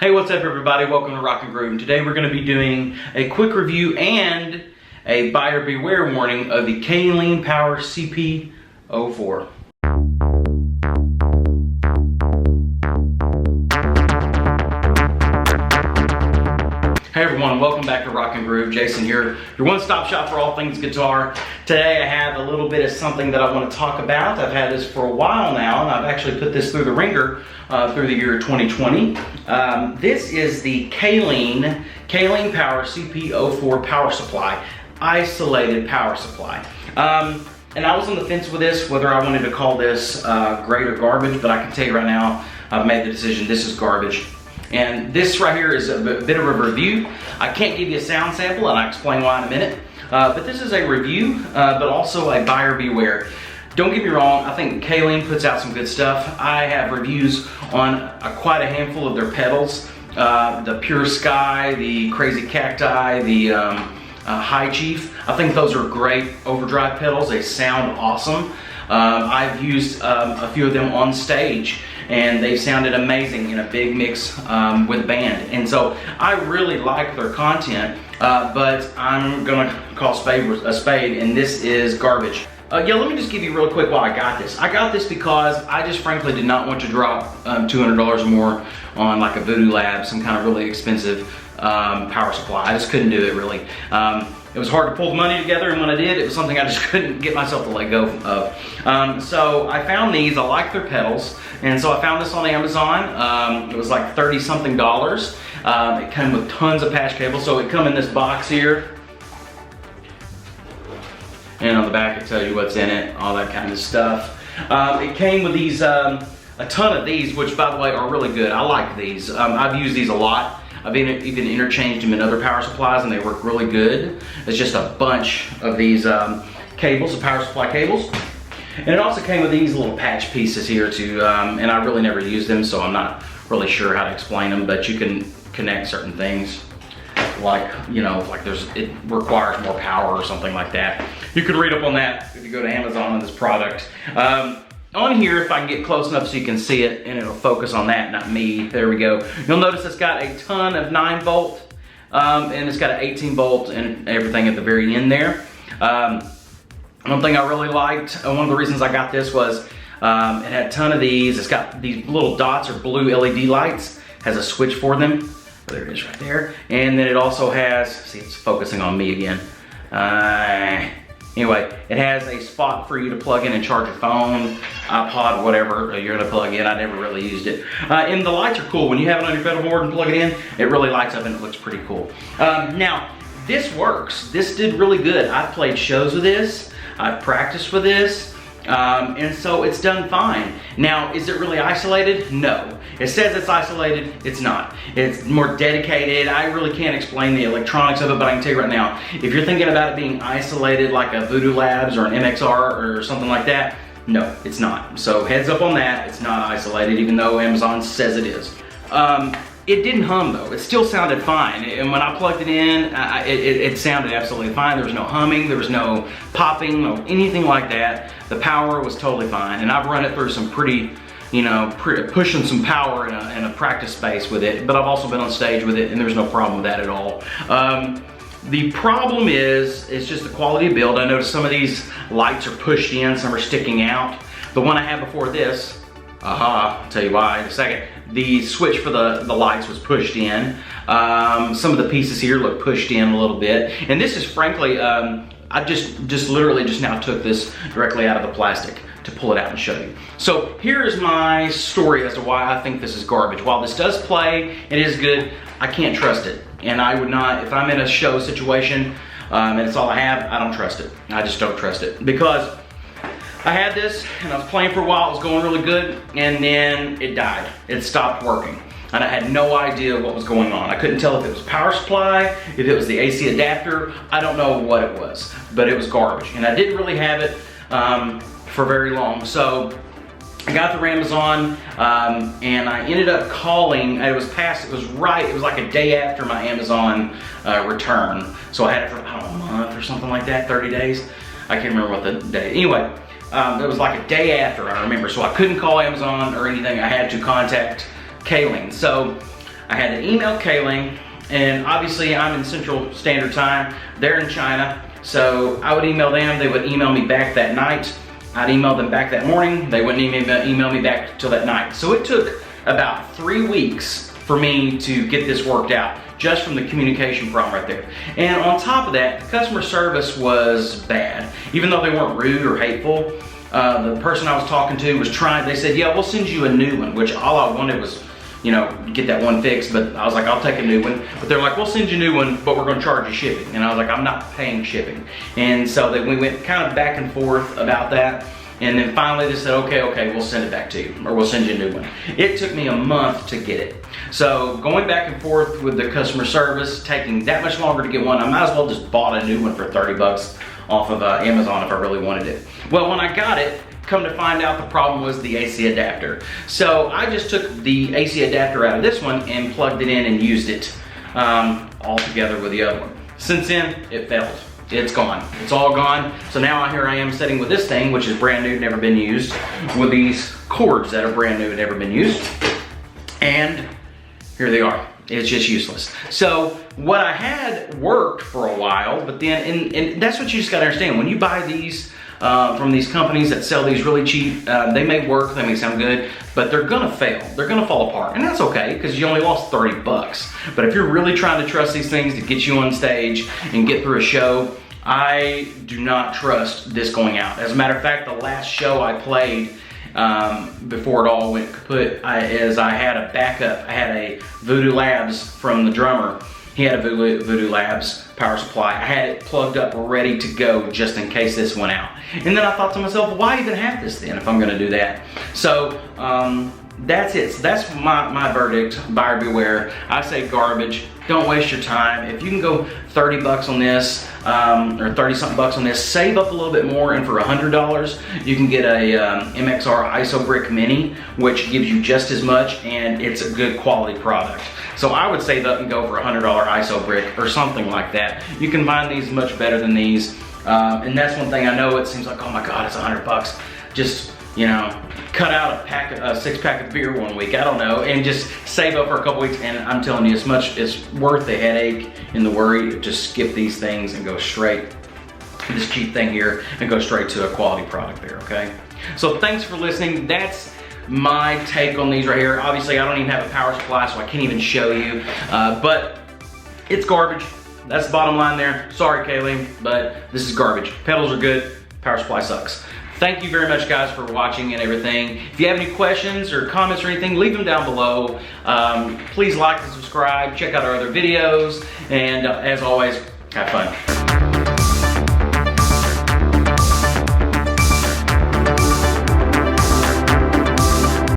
Hey, what's up everybody? Welcome to Rock and Groove. And today we're going to be doing a quick review and a buyer beware warning of the Caline Power CP-04. Hey everyone, welcome back to Rock and Groove. Jason here, your one-stop shop for all things guitar. Today I have a little bit of something that I want to talk about. I've had this for a while now, and I've actually put this through the ringer through the year 2020. This is the Caline Power CP-04 power supply, isolated power supply. And I was on the fence with this, whether I wanted to call this great or garbage, but I can tell you right now, I've made the decision this is garbage. And this right here is a bit of a review. I can't give you a sound sample, and I'll explain why in a minute. But this is a review, but also a buyer beware. Don't get me wrong, I think Caline puts out some good stuff. I have reviews on quite a handful of their pedals. The Pure Sky, the Crazy Cacti, the High Chief. I think those are great overdrive pedals. They sound awesome. I've used a few of them on stage, and they sounded amazing in a big mix with a band. And so I really like their content, but I'm gonna call a spade, and this is garbage. Yeah, let me just give you real quick why I got this. I got this because I just frankly did not want to drop $200 or more on like a Voodoo Lab, some kind of really expensive power supply. I just couldn't do it really. It was hard to pull the money together, and when I did, it was something I just couldn't get myself to let go of. So I found these, I like their pedals, and so I found this on Amazon. It was like $30-something. It came with tons of patch cables, so it come in this box here. And on the back it tells you what's in it, all that kind of stuff. It came with these, a ton of these, which by the way are really good. I like these. I've used these a lot. I've even interchanged them in other power supplies, and they work really good. It's just a bunch of these cables, the power supply cables. And it also came with these little patch pieces here too, and I really never used them, so I'm not really sure how to explain them, but you can connect certain things. Like, you know, like it requires more power or something like that. You can read up on that if you go to Amazon on this product. On here, if I can get close enough so you can see it, and it'll focus on that, not me. There we go. You'll notice it's got a ton of 9-volt, and it's got an 18-volt and everything at the very end there. One thing I really liked, one of the reasons I got this was it had a ton of these. It's got these little dots or blue LED lights, has a switch for them. There it is right there. And then it also has, see, it's focusing on me again. Anyway, it has a spot for you to plug in and charge your phone, iPod, whatever you're gonna plug in. I never really used it. And the lights are cool. When you have it on your pedal board and plug it in, it really lights up and it looks pretty cool. Now, this works. This did really good. I've played shows with this. I've practiced with this. And so it's done fine. Now, is it really isolated? No. It says it's isolated, it's not. It's more dedicated. I really can't explain the electronics of it, but I can tell you right now, if you're thinking about it being isolated like a Voodoo Labs or an MXR or something like that, no, it's not. So heads up on that, it's not isolated, even though Amazon says it is. It didn't hum though. It still sounded fine. And when I plugged it in, it sounded absolutely fine. There was no humming, there was no popping, no anything like that. The power was totally fine. And I've run it through some pretty, you know, pushing some power in a practice space with it. But I've also been on stage with it, and there's no problem with that at all. The problem is just the quality of build. I noticed some of these lights are pushed in, some are sticking out. The one I had before this, I'll tell you why in a second. The switch for the lights was pushed in. Some of the pieces here look pushed in a little bit. And this is frankly, I just literally just now took this directly out of the plastic to pull it out and show you. So here's my story as to why I think this is garbage. While this does play, it is good, I can't trust it. And I would not, if I'm in a show situation and it's all I have, I don't trust it. I just don't trust it. Because I had this, and I was playing for a while, it was going really good, and then it died. It stopped working. And I had no idea what was going on. I couldn't tell if it was power supply, if it was the AC adapter, I don't know what it was, but it was garbage. And I didn't really have it for very long. So I got through Amazon, and I ended up calling, it was like a day after my Amazon return. So I had it for, I don't know, a month or something like that, 30 days. I can't remember what the day, anyway. It was like a day after, I remember, so I couldn't call Amazon or anything. I had to contact Caline. So I had to email Caline, and obviously I'm in Central Standard Time, they're in China, so I would email them, they would email me back that night, I'd email them back that morning, they wouldn't email me back till that night. So it took about 3 weeks for me to get this worked out, just from the communication problem right there. And on top of that, the customer service was bad. Even though they weren't rude or hateful, the person I was talking to was they said, yeah, we'll send you a new one, which all I wanted was, you know, get that one fixed, but I was like, I'll take a new one. But they're like, we'll send you a new one, but we're gonna charge you shipping. And I was like, I'm not paying shipping. And so we went kind of back and forth about that. And then finally they said, okay, we'll send it back to you, or we'll send you a new one. It took me a month to get it. So going back and forth with the customer service, taking that much longer to get one, I might as well just bought a new one for 30 bucks off of Amazon if I really wanted it. Well, when I got it, come to find out the problem was the AC adapter. So I just took the AC adapter out of this one and plugged it in and used it all together with the other one. Since then, it failed. It's gone. It's all gone. So now here I am sitting with this thing, which is brand new, never been used, with these cords that are brand new and never been used. And here they are. It's just useless. So what I had worked for a while, but then, and that's what you just gotta understand. When you buy these from these companies that sell these really cheap, they may work, they may sound good, but they're gonna fail. They're gonna fall apart, and that's okay, because you only lost 30 bucks. But if you're really trying to trust these things to get you on stage and get through a show, I do not trust this going out. As a matter of fact, the last show I played before it all went kaput, I had a backup. I had a Voodoo Labs from the drummer. He had a Voodoo Labs power supply. I had it plugged up ready to go just in case this went out. And then I thought to myself, why even have this then if I'm gonna do that? So that's it. So that's my verdict, buyer beware. I say garbage. Don't waste your time. If you can go 30 bucks on this, or 30 something bucks on this, save up a little bit more, and for $100, you can get a MXR ISO Brick Mini, which gives you just as much, and it's a good quality product. So I would save up and go for a $100 ISO brick or something like that. You can find these much better than these. And that's one thing I know, it seems like, oh my God, it's 100 bucks. Just, you know, cut out a 6-pack of beer one week, I don't know, and just save up for a couple weeks. And I'm telling you, it's worth the headache and the worry. Just skip these things and go straight, this cheap thing here, and go straight to a quality product there, okay? So thanks for listening. That's my take on these right here. Obviously, I don't even have a power supply, so I can't even show you, but it's garbage. That's the bottom line there. Sorry, Caline, but this is garbage. Pedals are good, power supply sucks. Thank you very much, guys, for watching and everything. If you have any questions or comments or anything, leave them down below. Please like and subscribe. Check out our other videos. And as always, have fun.